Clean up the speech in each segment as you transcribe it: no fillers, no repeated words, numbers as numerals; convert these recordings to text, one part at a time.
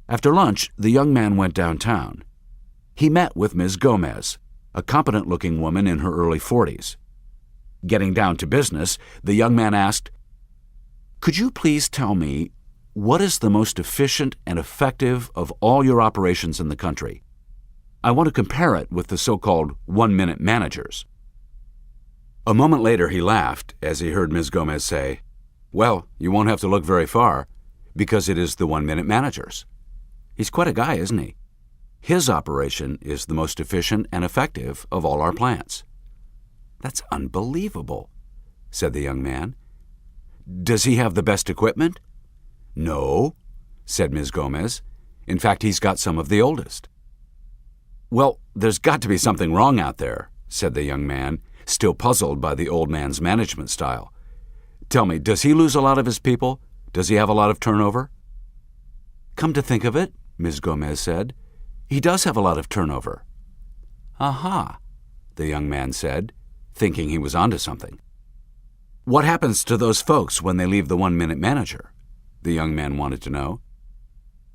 After lunch, the young man went downtown. He met with Ms. Gomez, a competent-looking woman in her early 40s. Getting down to business, the young man asked, "Could you please tell me what is the most efficient and effective of all your operations in the country? I want to compare it with the so-called one-minute managers." A moment later he laughed as he heard Ms. Gomez say, "Well, you won't have to look very far, because it is the one-minute managers. He's quite a guy, isn't he? His operation is the most efficient and effective of all our plants." "That's unbelievable," said the young man. "Does he have the best equipment?" "No," said Ms. Gomez. "In fact, he's got some of the oldest." "Well, there's got to be something wrong out there," said the young man, still puzzled by the old man's management style. "Tell me, does he lose a lot of his people? Does he have a lot of turnover?" "Come to think of it," Ms. Gomez said, "he does have a lot of turnover." "Aha," the young man said, thinking he was onto something. "What happens to those folks when they leave the one-minute manager?" the young man wanted to know.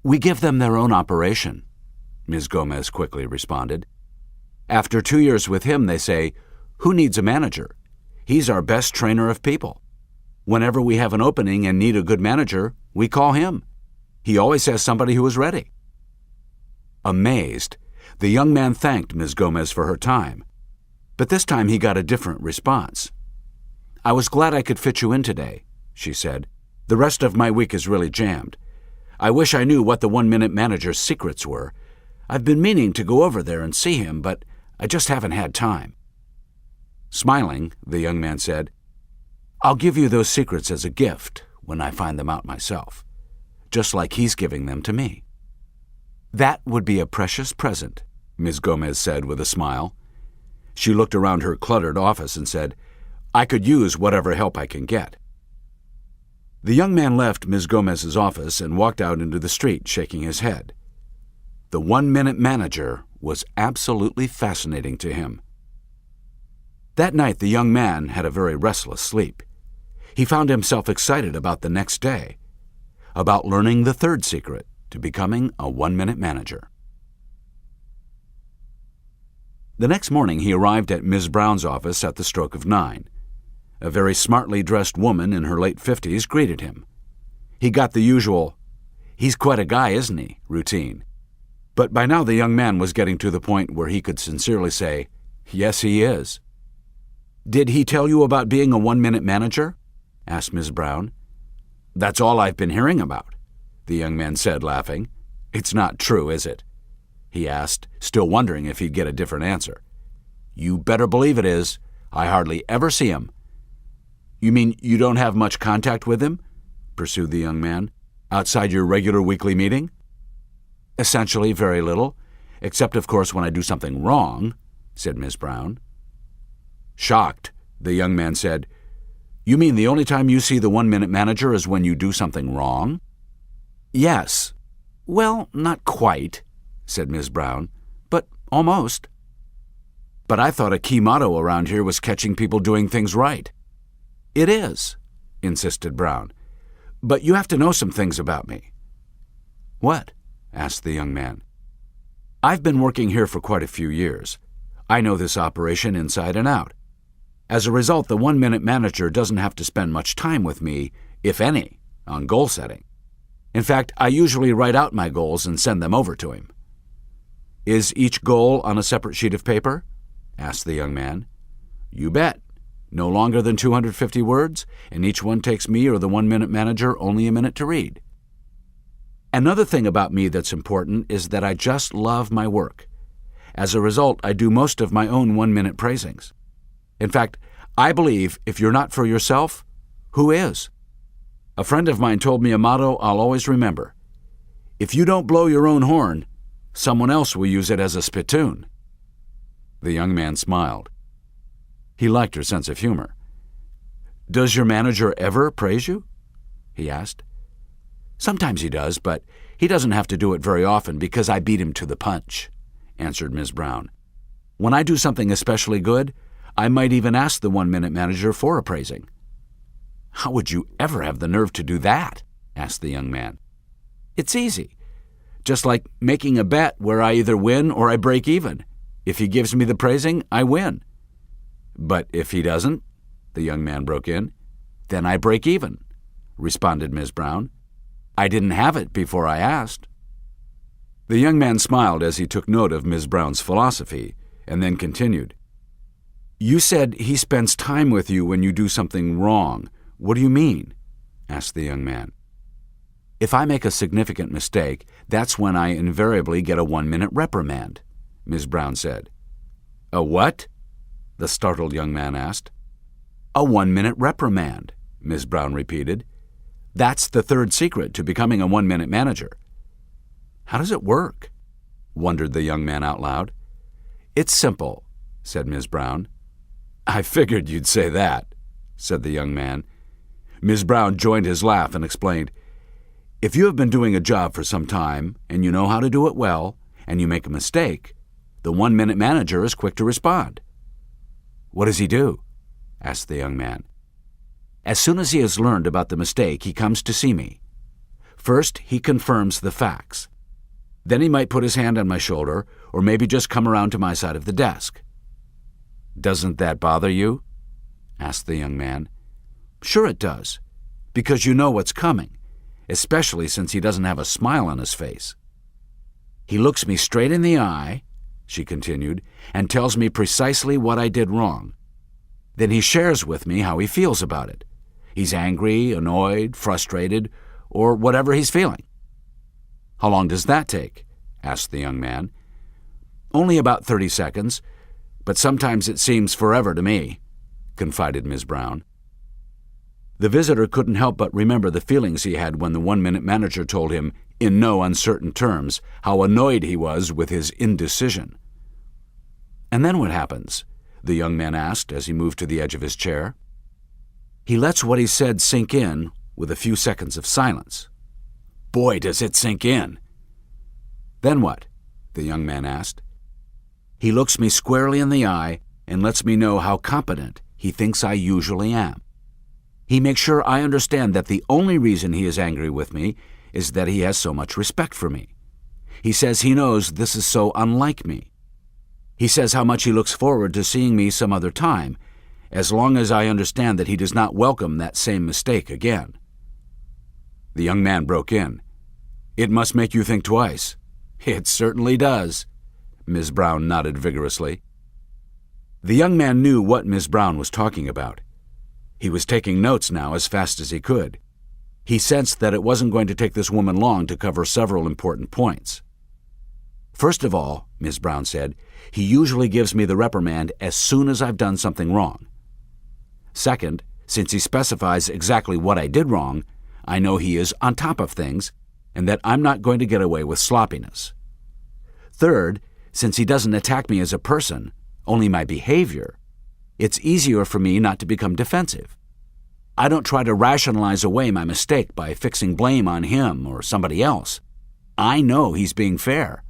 "We give them their own operation," Ms. Gomez quickly responded. "After 2 years with him, they say, 'Who needs a manager? He's our best trainer of people. Whenever we have an opening and need a good manager, we call him. He always has somebody who is ready.'" Amazed, the young man thanked Ms. Gomez for her time. But this time he got a different response. "I was glad I could fit you in today," she said. "The rest of my week is really jammed. I wish I knew what the one-minute manager's secrets were. I've been meaning to go over there and see him, but I just haven't had time." Smiling, the young man said, "I'll give you those secrets as a gift when I find them out myself, just like he's giving them to me." "That would be a precious present," Ms. Gomez said with a smile. She looked around her cluttered office and said, "I could use whatever help I can get." The young man left Ms. Gomez's office and walked out into the street, shaking his head. The one-minute manager was absolutely fascinating to him. That night, the young man had a very restless sleep. He found himself excited about the next day, about learning the third secret to becoming a one-minute manager. The next morning, he arrived at Ms. Brown's office at the stroke of 9. A very smartly dressed woman in her late 50s greeted him. He got the usual, "He's quite a guy, isn't he?" routine. But by now the young man was getting to the point where he could sincerely say, "Yes, he is." "Did he tell you about being a one-minute manager?" asked Ms. Brown. "That's all I've been hearing about," the young man said, laughing. "It's not true, is it?" he asked, still wondering if he'd get a different answer. "You better believe it is. I hardly ever see him." "You mean you don't have much contact with him?" pursued the young man. "Outside your regular weekly meeting?" "Essentially very little, except of course when I do something wrong," said Ms. Brown. Shocked, the young man said, "You mean the only time you see the one-minute manager is when you do something wrong?" "Yes. Well, not quite," said Ms. Brown, "but almost." "But I thought a key motto around here was catching people doing things right." "It is," insisted Brown, "but you have to know some things about me." "What?" asked the young man. "I've been working here for quite a few years. I know this operation inside and out. As a result, the one-minute manager doesn't have to spend much time with me, if any, on goal setting. In fact, I usually write out my goals and send them over to him." "Is each goal on a separate sheet of paper?" asked the young man. "You bet. No longer than 250 words, and each one takes me or the one-minute manager only a minute to read. Another thing about me that's important is that I just love my work. As a result, I do most of my own one-minute praisings. In fact, I believe if you're not for yourself, who is? A friend of mine told me a motto I'll always remember. If you don't blow your own horn, someone else will use it as a spittoon." The young man smiled. He liked her sense of humor. "Does your manager ever praise you?" he asked. "Sometimes he does, but he doesn't have to do it very often because I beat him to the punch," answered Ms. Brown. "When I do something especially good, I might even ask the one-minute manager for a praising." "How would you ever have the nerve to do that?" asked the young man. "It's easy. Just like making a bet where I either win or I break even. If he gives me the praising, I win. But if he doesn't, the young man broke in, then I break even, responded Ms. Brown. I didn't have it before I asked. The young man smiled as he took note of Ms. Brown's philosophy, and then continued. You said he spends time with you when you do something wrong. What do you mean? Asked the young man. If I make a significant mistake, that's when I invariably get a 1-minute reprimand, Ms. Brown said. A what? The startled young man asked. A 1-minute reprimand, Ms. Brown repeated. That's the third secret to becoming a 1-minute manager. How does it work? Wondered the young man out loud. It's simple, said Ms. Brown. I figured you'd say that, said the young man. Ms. Brown joined his laugh and explained, If you have been doing a job for some time, and you know how to do it well, and you make a mistake, the 1-minute manager is quick to respond. What does he do? Asked the young man. As soon as he has learned about the mistake, he comes to see me. First, he confirms the facts. Then he might put his hand on my shoulder, or maybe just come around to my side of the desk. Doesn't that bother you? Asked the young man. Sure it does, because you know what's coming, especially since he doesn't have a smile on his face. He looks me straight in the eye, she continued, and tells me precisely what I did wrong. Then he shares with me how he feels about it. He's angry, annoyed, frustrated, or whatever he's feeling. How long does that take? Asked the young man. Only about 30 seconds, but sometimes it seems forever to me, confided Ms. Brown. The visitor couldn't help but remember the feelings he had when the 1-minute manager told him, in no uncertain terms, how annoyed he was with his indecision. And then what happens? The young man asked as he moved to the edge of his chair. He lets what he said sink in with a few seconds of silence. Boy, does it sink in. Then what? The young man asked. He looks me squarely in the eye and lets me know how competent he thinks I usually am. He makes sure I understand that the only reason he is angry with me is that he has so much respect for me. He says he knows this is so unlike me. He says how much he looks forward to seeing me some other time, as long as I understand that he does not welcome that same mistake again. The young man broke in. It must make you think twice. It certainly does. Ms. Brown nodded vigorously. The young man knew what Ms. Brown was talking about. He was taking notes now as fast as he could. He sensed that it wasn't going to take this woman long to cover several important points. First of all, Ms. Brown said, he usually gives me the reprimand as soon as I've done something wrong. Second, since he specifies exactly what I did wrong, I know he is on top of things and that I'm not going to get away with sloppiness. Third, since he doesn't attack me as a person, only my behavior, it's easier for me not to become defensive. I don't try to rationalize away my mistake by fixing blame on him or somebody else. I know he's being fair.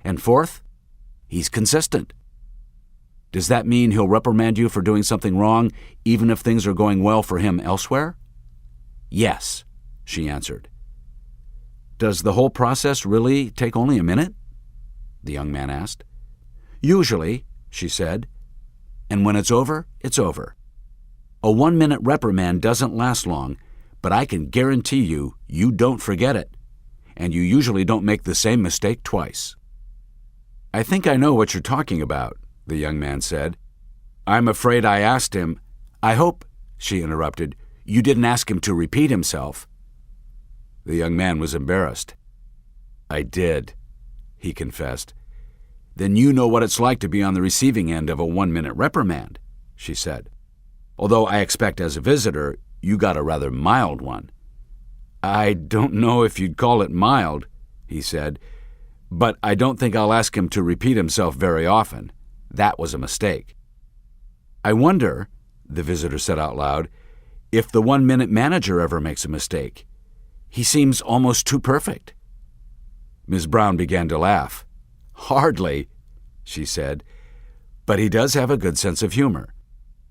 And fourth, he's consistent. Does that mean he'll reprimand you for doing something wrong, even if things are going well for him elsewhere? Yes, she answered. Does the whole process really take only a minute? The young man asked. Usually, she said. And when it's over, it's over. A 1-minute reprimand doesn't last long, but I can guarantee you, you don't forget it, and you usually don't make the same mistake twice. I think I know what you're talking about, the young man said. I'm afraid I asked him. I hope, she interrupted, you didn't ask him to repeat himself. The young man was embarrassed. I did, he confessed. Then you know what it's like to be on the receiving end of a 1-minute reprimand, she said. Although I expect as a visitor, you got a rather mild one. I don't know if you'd call it mild, he said, but I don't think I'll ask him to repeat himself very often. That was a mistake. I wonder, the visitor said out loud, if the 1-minute manager ever makes a mistake. He seems almost too perfect. Ms. Brown began to laugh. Hardly, she said, but he does have a good sense of humor.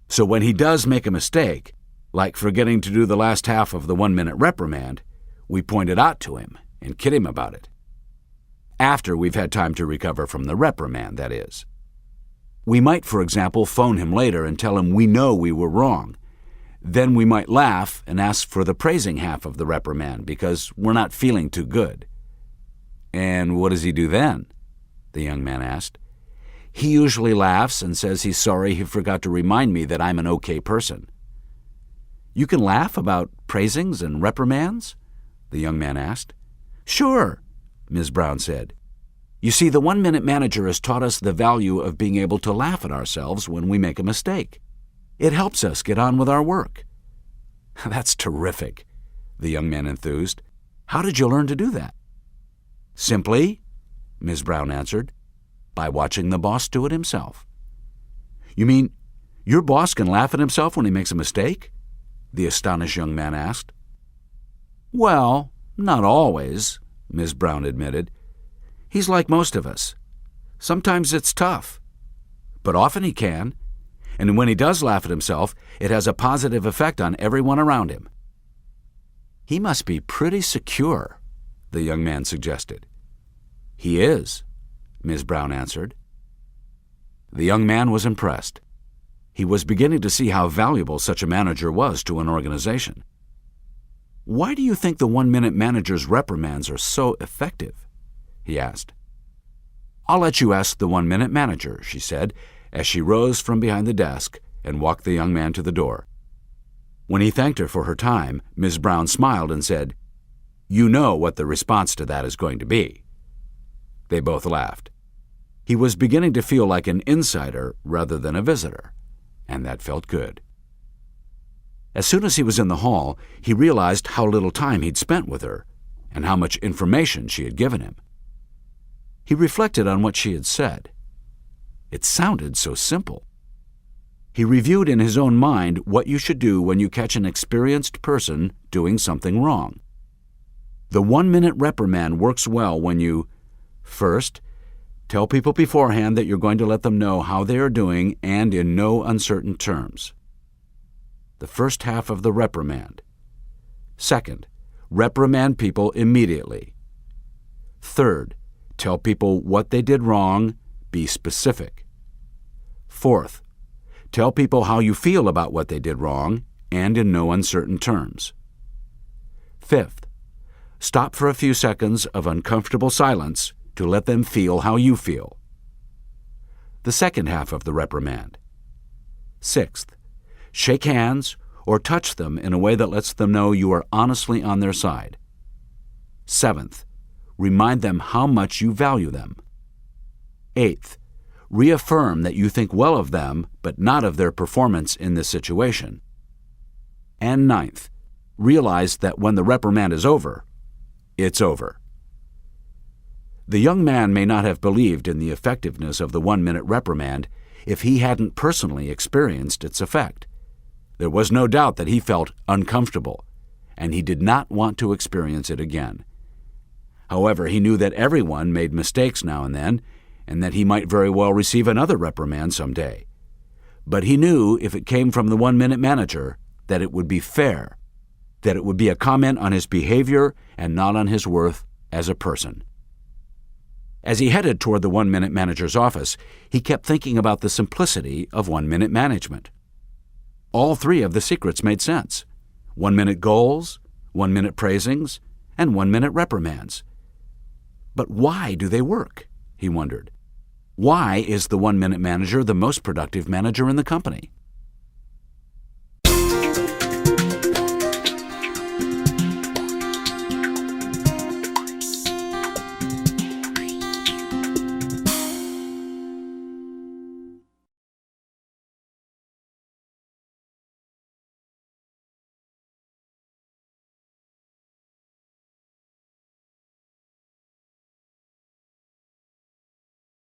So when he does make a mistake, like forgetting to do the last half of the 1-minute reprimand, we point it out to him and kid him about it. After we've had time to recover from the reprimand, that is. We might, for example, phone him later and tell him we know we were wrong. Then we might laugh and ask for the praising half of the reprimand because we're not feeling too good. And what does he do then? The young man asked. He usually laughs and says he's sorry he forgot to remind me that I'm an okay person. You can laugh about praisings and reprimands? The young man asked. Sure, Ms. Brown said. You see, the 1-Minute Manager has taught us the value of being able to laugh at ourselves when we make a mistake. It helps us get on with our work. That's terrific, the young man enthused. How did you learn to do that? Simply, Ms. Brown answered, by watching the boss do it himself. You mean your boss can laugh at himself when he makes a mistake? The astonished young man asked. Well, not always, Ms. Brown admitted. He's like most of us. Sometimes it's tough, but often he can, and when he does laugh at himself, it has a positive effect on everyone around him. He must be pretty secure, the young man suggested. He is, Ms. Brown answered. The young man was impressed. He was beginning to see how valuable such a manager was to an organization. Why do you think the 1-Minute Manager's reprimands are so effective? He asked. I'll let you ask the 1-Minute Manager, she said, as she rose from behind the desk and walked the young man to the door. When he thanked her for her time, Ms. Brown smiled and said, You know what the response to that is going to be. They both laughed. He was beginning to feel like an insider rather than a visitor, and that felt good. As soon as he was in the hall, he realized how little time he'd spent with her and how much information she had given him. He reflected on what she had said. It sounded so simple. He reviewed in his own mind what you should do when you catch an experienced person doing something wrong. The 1-minute reprimand works well when you, first, tell people beforehand that you're going to let them know how they are doing and in no uncertain terms. The first half of the reprimand. Second, reprimand people immediately. Third, tell people what they did wrong, be specific. Fourth, tell people how you feel about what they did wrong and in no uncertain terms. Fifth, stop for a few seconds of uncomfortable silence to let them feel how you feel. The second half of the reprimand. Sixth, shake hands or touch them in a way that lets them know you are honestly on their side. Seventh, remind them how much you value them. Eighth, reaffirm that you think well of them but not of their performance in this situation. And ninth, realize that when the reprimand is over, it's over. The young man may not have believed in the effectiveness of the 1-minute reprimand if he hadn't personally experienced its effect. There was no doubt that he felt uncomfortable, and he did not want to experience it again. However, he knew that everyone made mistakes now and then, and that he might very well receive another reprimand someday. But he knew if it came from the 1-minute manager that it would be fair, that it would be a comment on his behavior and not on his worth as a person. As he headed toward the 1-minute manager's office, he kept thinking about the simplicity of 1-minute management. All three of the secrets made sense: 1-minute goals, 1-minute praisings, and 1-minute reprimands. But why do they work? He wondered. Why is the 1-minute manager the most productive manager in the company?